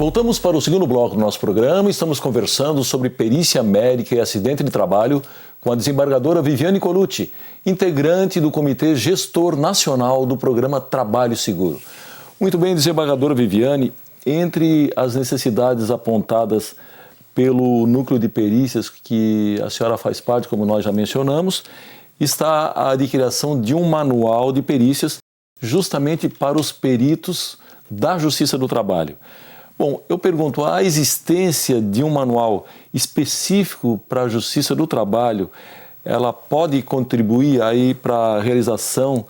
Voltamos para o segundo bloco do nosso programa e estamos conversando sobre perícia médica e acidente de trabalho com a desembargadora Viviane Colucci, integrante do Comitê Gestor Nacional do Programa Trabalho Seguro. Muito bem, desembargadora Viviane, entre as necessidades apontadas pelo núcleo de perícias que a senhora faz parte, como nós já mencionamos, está a adquirição de um manual de perícias justamente para os peritos da Justiça do Trabalho. Bom, eu pergunto, a existência de um manual específico para a Justiça do Trabalho, ela pode contribuir aí para a realização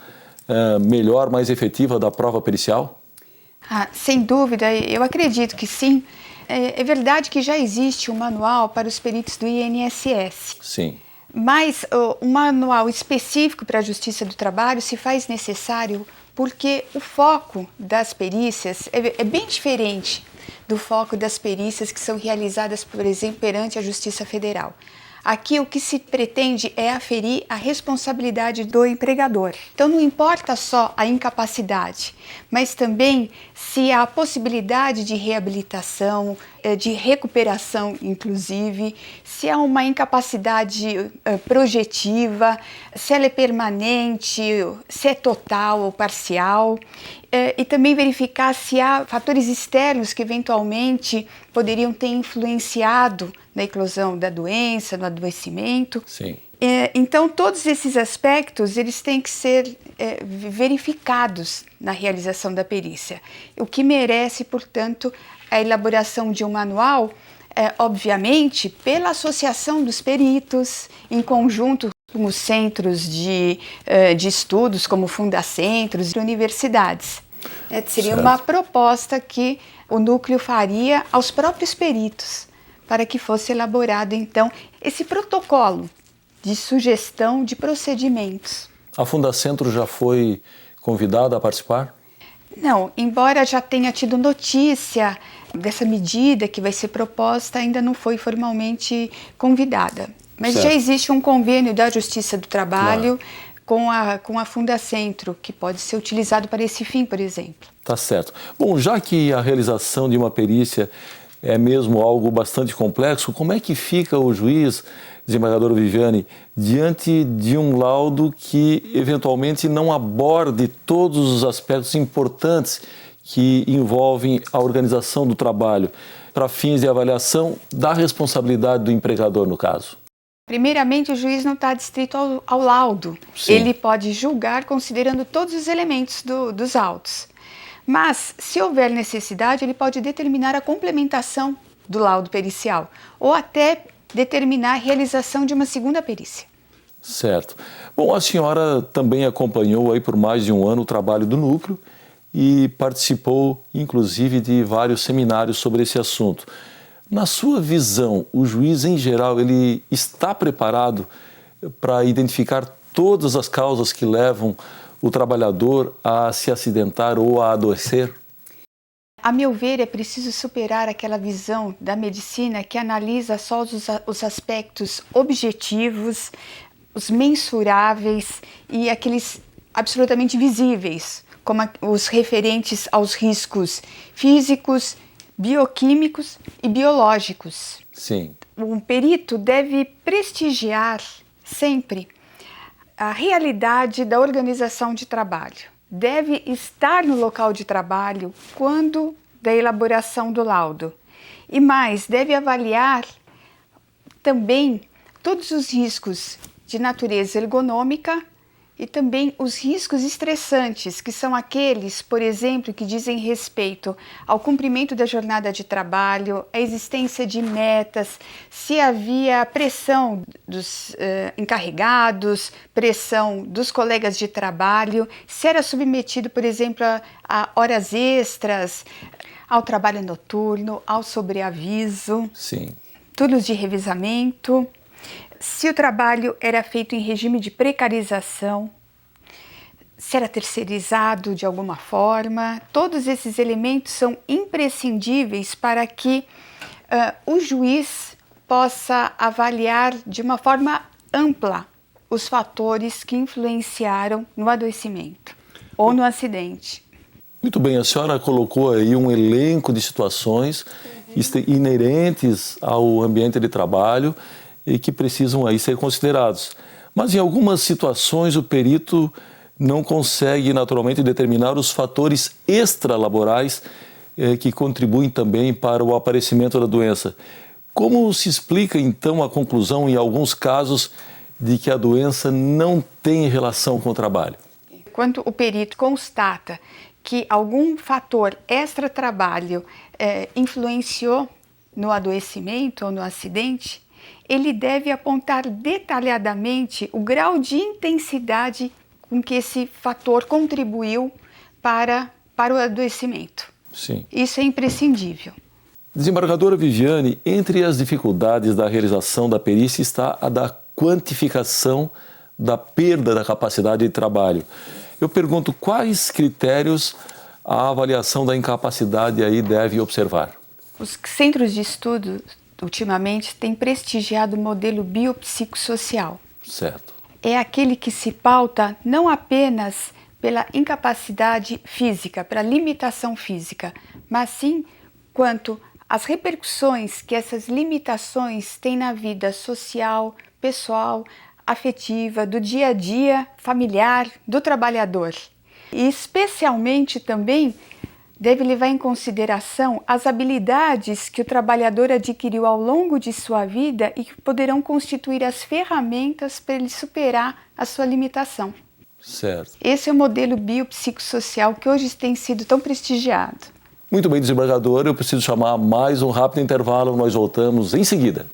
melhor, mais efetiva da prova pericial? Sem dúvida, eu acredito que sim. É verdade que já existe um manual para os peritos do INSS. Sim. Mas um manual específico para a Justiça do Trabalho se faz necessário porque o foco das perícias é bem diferente do foco das perícias que são realizadas, por exemplo, perante a Justiça Federal. Aqui o que se pretende é aferir a responsabilidade do empregador. Então não importa só a incapacidade, mas também se há possibilidade de reabilitação, de recuperação inclusive, se há uma incapacidade projetiva, se ela é permanente, se é total ou parcial. E também verificar se há fatores externos que eventualmente poderiam ter influenciado na eclosão da doença, no adoecimento. Sim. Então, todos esses aspectos eles têm que ser verificados na realização da perícia, o que merece, portanto, a elaboração de um manual, obviamente, pela Associação dos Peritos, em conjunto com os centros de estudos, como Fundacentros e universidades. Seria Certo. uma proposta que o núcleo faria aos próprios peritos, para que fosse elaborado, então, esse protocolo de sugestão de procedimentos. A Fundacentro já foi convidada a participar? Não, embora já tenha tido notícia dessa medida que vai ser proposta, ainda não foi formalmente convidada. Mas Certo. já existe um convênio da Justiça do Trabalho, Claro, com a Fundacentro, que pode ser utilizado para esse fim, por exemplo. Tá certo. Bom, já que a realização de uma perícia é mesmo algo bastante complexo, como é que fica o juiz, desembargadora Viviane, diante de um laudo que eventualmente não aborde todos os aspectos importantes que envolvem a organização do trabalho, para fins de avaliação da responsabilidade do empregador, no caso? Primeiramente, o juiz não está adstrito ao laudo. Sim. Ele pode julgar considerando todos os elementos dos autos. Mas, se houver necessidade, ele pode determinar a complementação do laudo pericial ou até determinar a realização de uma segunda perícia. Certo. Bom, a senhora também acompanhou aí por mais de um ano o trabalho do núcleo e participou, inclusive, de vários seminários sobre esse assunto. Na sua visão, o juiz, em geral, ele está preparado para identificar todas as causas que levam o trabalhador a se acidentar ou a adoecer? A meu ver, é preciso superar aquela visão da medicina que analisa só os aspectos objetivos, os mensuráveis e aqueles absolutamente visíveis, como os referentes aos riscos físicos, bioquímicos e biológicos. Sim. Um perito deve prestigiar sempre a realidade da organização de trabalho. Deve estar no local de trabalho quando da elaboração do laudo. E mais, deve avaliar também todos os riscos de natureza ergonômica e também os riscos estressantes, que são aqueles, por exemplo, que dizem respeito ao cumprimento da jornada de trabalho, a existência de metas, se havia pressão dos encarregados, pressão dos colegas de trabalho, se era submetido, por exemplo, a horas extras, ao trabalho noturno, ao sobreaviso, Sim. turnos de revezamento, se o trabalho era feito em regime de precarização, se era terceirizado de alguma forma. Todos esses elementos são imprescindíveis para que o juiz possa avaliar de uma forma ampla os fatores que influenciaram no adoecimento ou no acidente. Muito bem, a senhora colocou aí um elenco de situações inerentes ao ambiente de trabalho e que precisam aí ser considerados. Mas em algumas situações o perito não consegue naturalmente determinar os fatores extralaborais que contribuem também para o aparecimento da doença. Como se explica então a conclusão em alguns casos de que a doença não tem relação com o trabalho? Quando o perito constata que algum fator extra-trabalho influenciou no adoecimento ou no acidente, ele deve apontar detalhadamente o grau de intensidade com que esse fator contribuiu para o adoecimento. Sim. Isso é imprescindível. Desembargadora Viviane, entre as dificuldades da realização da perícia está a da quantificação da perda da capacidade de trabalho. Eu pergunto, quais critérios a avaliação da incapacidade aí deve observar? Os centros de estudo, ultimamente, têm prestigiado o modelo biopsicossocial. Certo. É aquele que se pauta não apenas pela incapacidade física, pela limitação física, mas sim quanto às repercussões que essas limitações têm na vida social, pessoal, afetiva, do dia a dia, familiar, do trabalhador. E especialmente também deve levar em consideração as habilidades que o trabalhador adquiriu ao longo de sua vida e que poderão constituir as ferramentas para ele superar a sua limitação. Certo. Esse é o modelo biopsicossocial que hoje tem sido tão prestigiado. Muito bem, desembargador, eu preciso chamar mais um rápido intervalo, nós voltamos em seguida.